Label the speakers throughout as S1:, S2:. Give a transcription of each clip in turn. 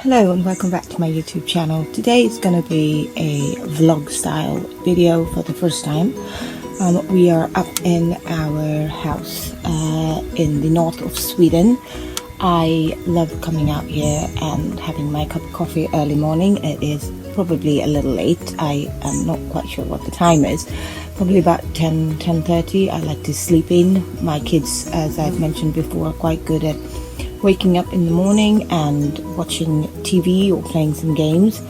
S1: Hello and welcome back to my YouTube channel. Today is going to be a vlog style video for the first time. We are up in our house in the north of Sweden. I love coming out here and having my cup of coffee early morning. It is probably a little late. I am not quite sure what the time is. Probably about 10:30. I like to sleep in. My kids, as I've mentioned before, are quite good at waking up in the morning and watching TV or playing some games.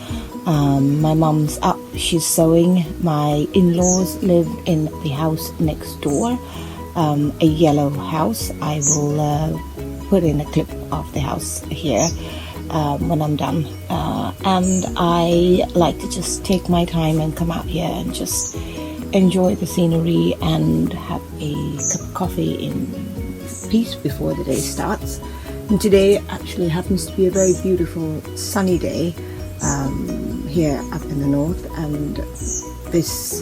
S1: My mum's up, she's sewing. My in-laws live in the house next door, a yellow house. I will put in a clip of the house here when I'm done. And I like to just take my time and come out here and just enjoy the scenery and have a cup of coffee in peace before the day starts. And today actually happens to be a very beautiful sunny day here up in the north, and this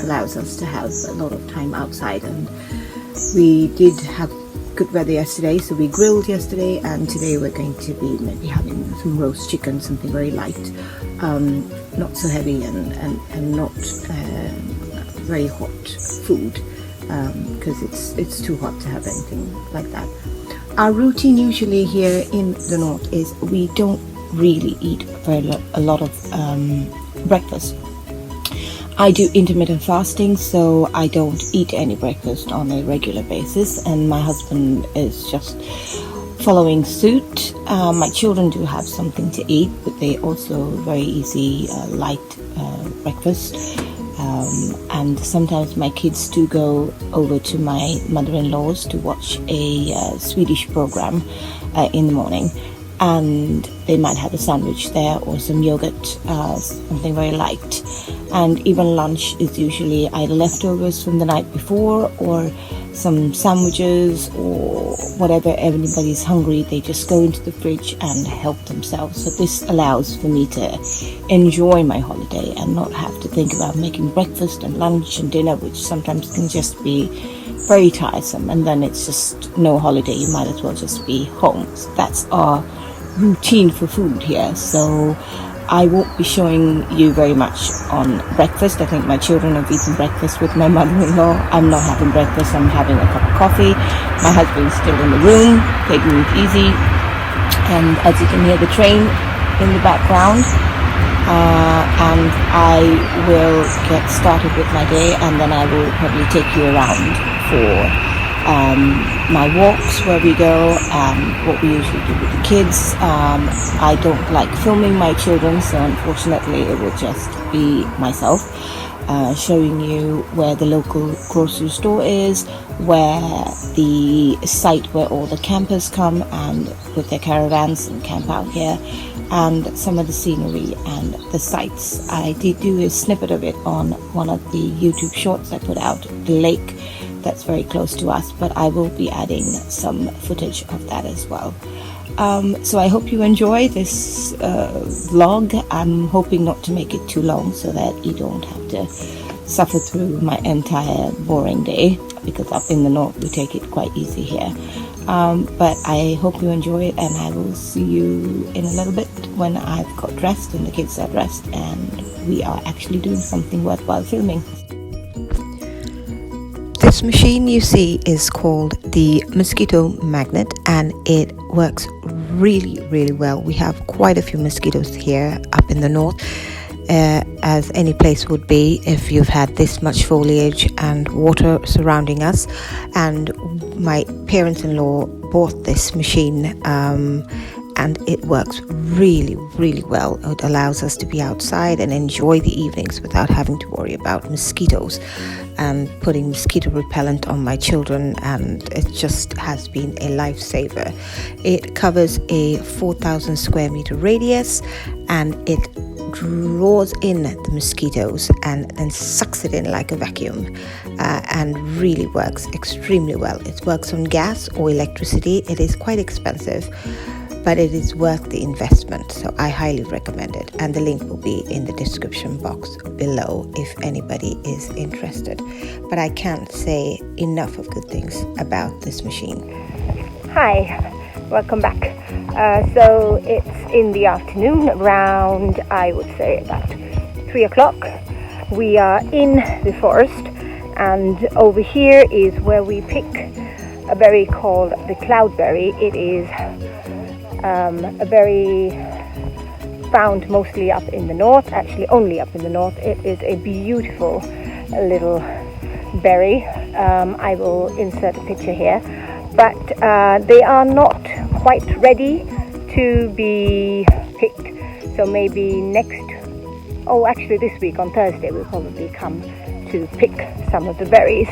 S1: allows us to have a lot of time outside. And we did have good weather yesterday, so we grilled yesterday, and today we're going to be maybe having some roast chicken, something very light, not so heavy and not very hot food, because it's too hot to have anything like that. Our routine usually here in the north is we don't really eat a lot of breakfast. I do intermittent fasting, so I don't eat any breakfast on a regular basis, and my husband is just following suit. My children do have something to eat, but they also very easy light breakfast. And sometimes my kids do go over to my mother-in-law's to watch a Swedish program in the morning, and they might have a sandwich there or some yogurt, something very light. And even lunch is usually either leftovers from the night before or some sandwiches or whatever. Everybody's hungry, they just go into the fridge and help themselves. So this allows for me to enjoy my holiday and not have to think about making breakfast and lunch and dinner, which sometimes can just be very tiresome, and then it's just no holiday. You might as well just be home. So that's our routine for food here. So I won't be showing you very much on breakfast. I think my children have eaten breakfast with my mother-in-law. I'm not having breakfast, I'm having a cup of coffee. My husband's still in the room, taking it easy. And as you can hear the train in the background, and I will get started with my day, and then I will probably take you around for my walks where we go, what we usually do with the kids. I don't like filming my children, so unfortunately it will just be myself showing you where the local grocery store is, where the site where all the campers come and with their caravans and camp out here, and some of the scenery and the sights. I did do a snippet of it on one of the YouTube shorts I put out, the lake that's very close to us, but I will be adding some footage of that as well. So I hope you enjoy this vlog. I'm hoping not to make it too long so that you don't have to suffer through my entire boring day, because up in the north we take it quite easy here. But I hope you enjoy it, and I will see you in a little bit when I've got dressed and the kids are dressed and we are actually doing something worthwhile filming. This machine you see is called the Mosquito Magnet, and it works really well. We have quite a few mosquitoes here up in the north, as any place would be if you've had this much foliage and water surrounding us. And my parents-in-law bought this machine, and it works really well. It allows us to be outside and enjoy the evenings without having to worry about mosquitoes and putting mosquito repellent on my children, and it just has been a lifesaver. It covers a 4,000 square meter radius, and it draws in the mosquitoes and then sucks it in like a vacuum, and really works extremely well. It works on gas or electricity. It is quite expensive, but it is worth the investment, so I highly recommend it, and the link will be in the description box below if anybody is interested. But I can't say enough of good things about this machine. Hi, welcome back.
S2: So it's in the afternoon, around, I would say, about 3 o'clock. We are in the forest, and over here is where we pick a berry called the cloudberry. It is a berry found mostly up in the north, actually only up in the north. It is a beautiful little berry. I will insert a picture here, but they are not quite ready to be picked. So maybe actually this week on Thursday we'll probably come to pick some of the berries.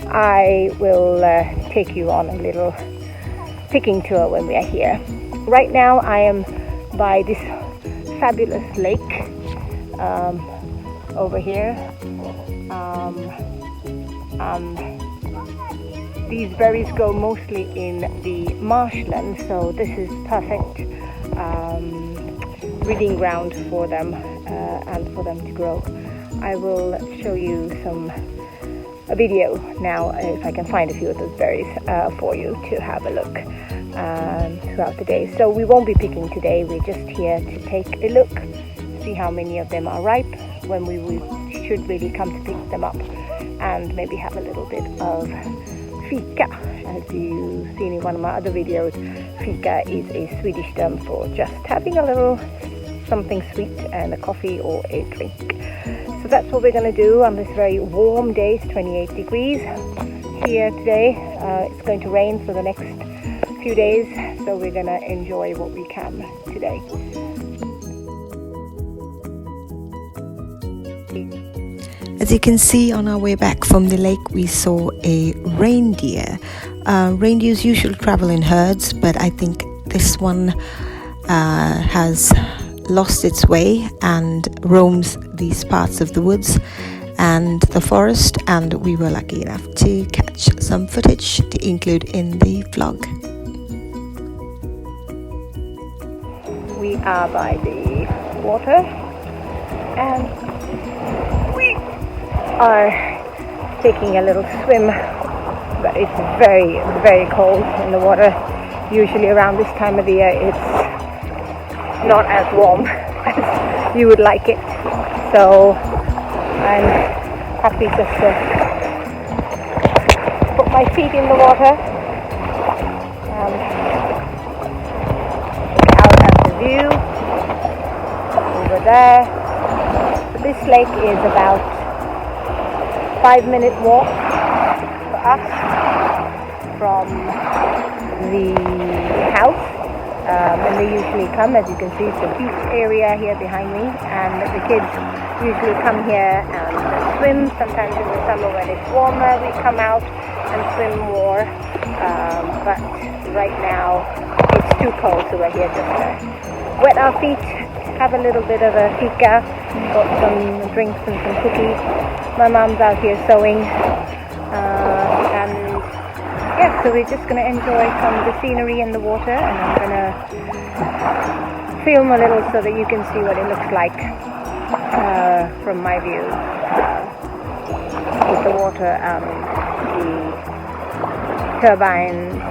S2: I will take you on a little picking tour when we are here. Right now I am by this fabulous lake over here. These berries grow mostly in the marshland, so this is perfect breeding ground for them and for them to grow. I will show you a video now, if I can find a few of those berries for you to have a look throughout the day. So we won't be picking today, we're just here to take a look, see how many of them are ripe, when we should really come to pick them up, and maybe have a little bit of fika. As you've seen in one of my other videos, fika is a Swedish term for just having a little something sweet and a coffee or a drink. So that's what we're going to do on this very warm day. It's 28 degrees here today. It's going to rain for the next few days, so we're going to enjoy what we can today.
S1: As you can see, on our way back from the lake we saw a reindeer. Reindeers usually travel in herds, but I think this one has lost its way and roams these parts of the woods and the forest, and we were lucky enough to catch some footage to include in the vlog.
S2: We are by the water and we are taking a little swim, but it's very, very cold in the water. Usually around this time of the year it's not as warm as you would like it, so I'm happy just to put my feet in the water and look out at the view over there. So this lake is about 5-minute walk for us from the house. And they usually come, as you can see, it's a beach area here behind me, and the kids usually come here and swim. Sometimes in the summer when it's warmer we come out and swim more, but right now it's too cold, so we're here just to wet our feet, have a little bit of a fika, got some drinks and some cookies. My mom's out here sewing, and yeah, so we're just going to enjoy some of the scenery in the water, and I'm going to film a little so that you can see what it looks like from my view with the water and the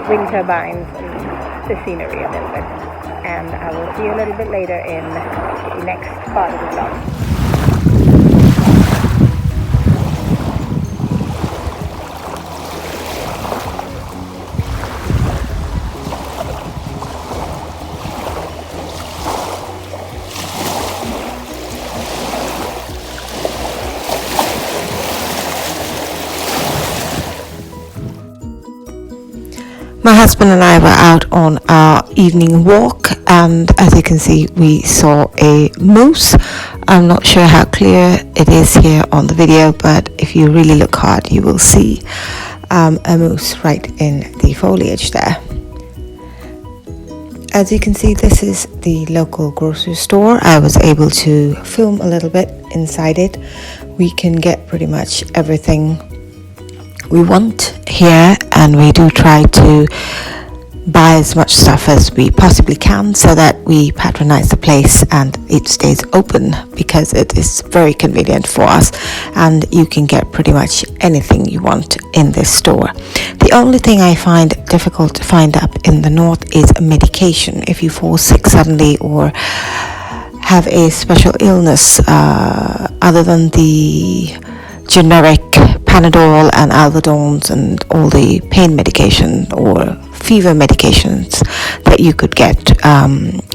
S2: wind turbines, and the scenery a little bit. And I will see you a little bit later in the next part of the vlog.
S1: My husband and I were out on our evening walk, and as you can see we saw a moose. I'm not sure how clear it is here on the video, but if you really look hard you will see a moose right in the foliage there. As you can see, this is the local grocery store. I was able to film a little bit inside it. We can get pretty much everything we want here, and we do try to buy as much stuff as we possibly can so that we patronize the place and it stays open, because it is very convenient for us and you can get pretty much anything you want in this store. The only thing I find difficult to find up in the north is medication. If you fall sick suddenly or have a special illness, other than the generic Panadol and Alvedones and all the pain medication or fever medications that you could get,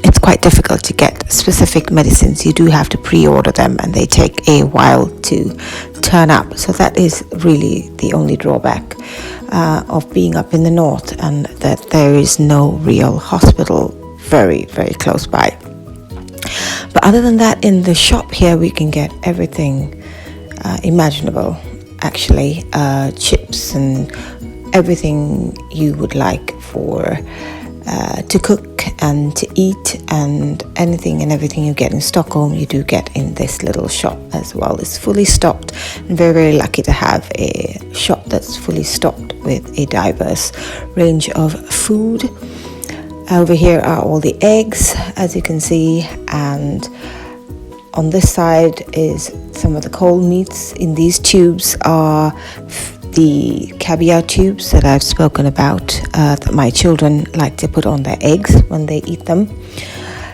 S1: it's quite difficult to get specific medicines. You do have to pre-order them and they take a while to turn up. So that is really the only drawback of being up in the north, and that there is no real hospital very, very close by. But other than that, in the shop here we can get everything imaginable, actually, chips and everything you would like for to cook and to eat, and anything and everything you get in Stockholm you do get in this little shop as well. It's fully stocked, and very, very lucky to have a shop that's fully stocked with a diverse range of food. Over here are all the eggs, as you can see, and on this side is some of the cold meats. In these tubes are the caviar tubes that I've spoken about, that my children like to put on their eggs when they eat them.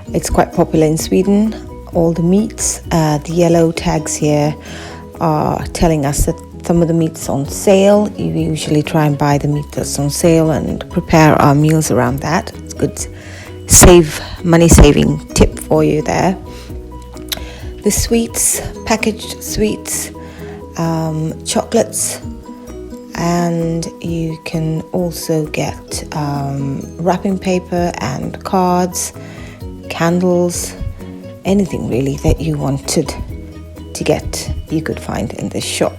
S1: It's quite popular in Sweden. All the meats, the yellow tags here are telling us that some of the meat's on sale. You usually try and buy the meat that's on sale and prepare our meals around that. It's good money saving tip for you there. The sweets, packaged sweets, chocolates, and you can also get wrapping paper and cards, candles, anything really that you wanted to get, you could find in this shop.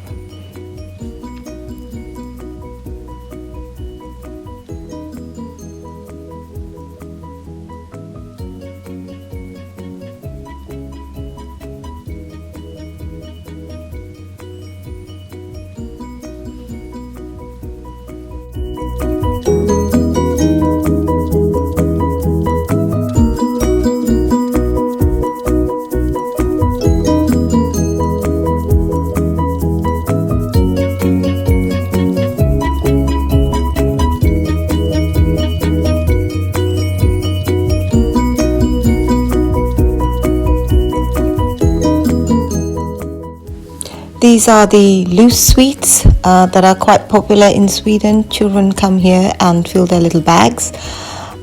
S1: These are the loose sweets that are quite popular in Sweden. Children come here and fill their little bags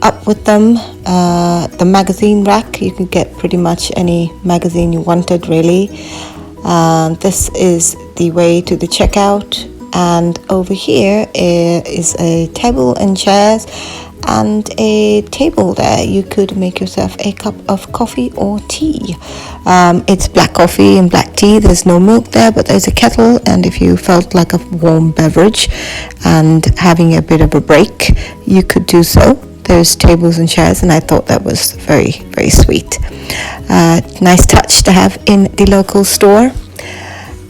S1: up with them. The magazine rack, you can get pretty much any magazine you wanted really. This is the way to the checkout, and over here is a table and chairs and a table there. You could make yourself a cup of coffee or tea. It's black coffee and black tea. There's no milk there, but there's a kettle, and if you felt like a warm beverage and having a bit of a break, you could do so. There's tables and chairs, and I thought that was very, very sweet. Nice touch to have in the local store.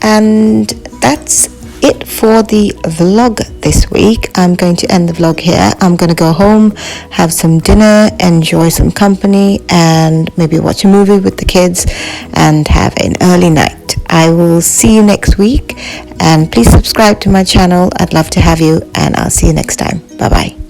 S1: And that's it for the vlog this week. I'm going to end the vlog here. I'm going to go home, have some dinner, enjoy some company, and maybe watch a movie with the kids and have an early night. I will see you next week, and please subscribe to my channel. I'd love to have you, and I'll see you next time. Bye bye.